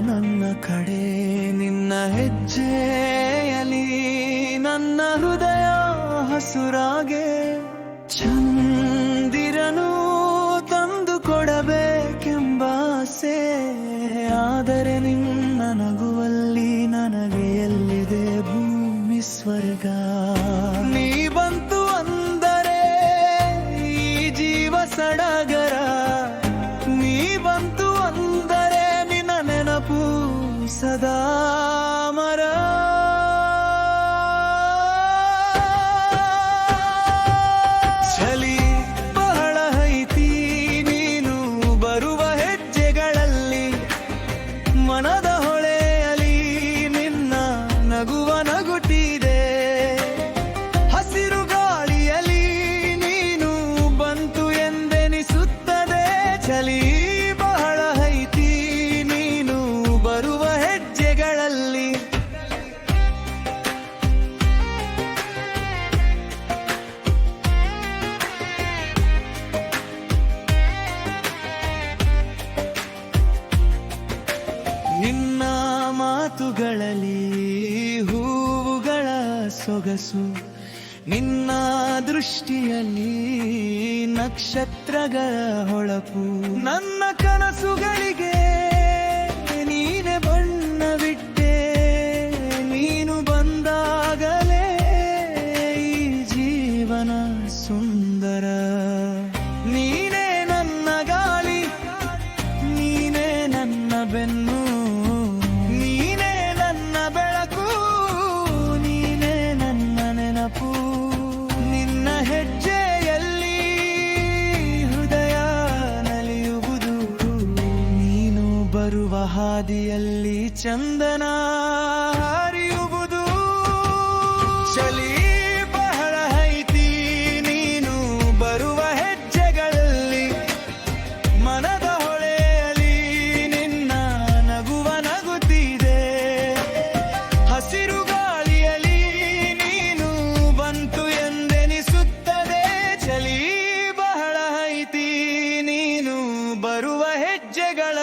ನನ್ನ ಕಡೆ ನಿನ್ನ ಹೆಜ್ಜೆಯಲಿ ನನ್ನ ಹೃದಯ ಹಸುರಾಗೆ ಚಂದಿರನು ತಂದು ಕೊಡಬೇಕೆಂಬಾಸೆ. ಆದರೆ ನಿನ್ನ ನಗುವಲ್ಲಿ ನನಗೆ ಎಲ್ಲಿದೆ ಭೂಮಿ ಸ್ವರ್ಗ. ನೀ ಬಂತು ಅಂದರೆ ಈ ಜೀವ ಸಡಗರ, ನೀ ಬಂತು ಅಂದರೆ ನಿನ್ನ ನೆನಪು ಸದಾ ಮರ. ಚಲಿ ಬಹಳ ಐತಿ ನೀನು ಬರುವ ಹೆಜ್ಜೆಗಳಲ್ಲಿ, ಮನದ ಹೊಳೆಯಲಿ ನಿನ್ನ ನಗುವ ನಗುತ್ತಿದೆ. ಹಸಿರು ಗಾಳಿಯಲ್ಲಿ ನೀನು ಬಂತು ಎಂದೆನಿಸುತ್ತದೆ. ಚಲಿ ಬಹಳ ಐತಿ ನೀನು ಬರುವ ಹೆಜ್ಜೆಗಳಲ್ಲಿ. ನಿನ್ನ ಮಾತುಗಳಲ್ಲಿ ಹೂವುಗಳ ಸೊಗಸು, ನಿನ್ನ ದೃಷ್ಟಿಯಲ್ಲಿ ನಕ್ಷತ್ರಗಳ ಹೊಳಪು. ನನ್ನ ಕನಸುಗಳಿಗೆ ನೀನೆ ಬಣ್ಣವಿಟ್ಟೆ, ನೀನು ಬಂದಾಗಲೇ ಈ ಜೀವನ ಸುಂದರ. ನೀನೇ ನನ್ನ ಗಾಳಿ, ನೀನೇ ನನ್ನ ಬೆನ್ನು, ನೀನೇ ನನ್ನ ಬೆಳಕು, ನೀನೇ ನನ್ನ ನೆನಪು. ನಿನ್ನ ಹೆಜ್ಜೆಯಲ್ಲಿ ಹೃದಯ ನಲಿಯುವುದು, ನೀನು ಬರುವ ಹಾದಿಯಲ್ಲಿ ಚಂದನ ಹರಿಯುವುದು. ಚಲಿ ಬಹಳ ಐತಿ ನೀನು ಬರುವ ಹೆಜ್ಜೆಗಳಲ್ಲಿ, ಮನದ ಹೊಳೆಯಲಿ ನಿನ್ನ ನಗುವ ನಗುತ್ತಿದೆ. ಹಸಿರು ಗಾಳಿಯಲ್ಲಿ ನೀನು ಬಂತು ಎಂದೆನಿಸುತ್ತದೆ. ಚಲಿ ಬಹಳ ಐತಿ ನೀನು ಬರುವ ಹೆಜ್ಜೆಗಳ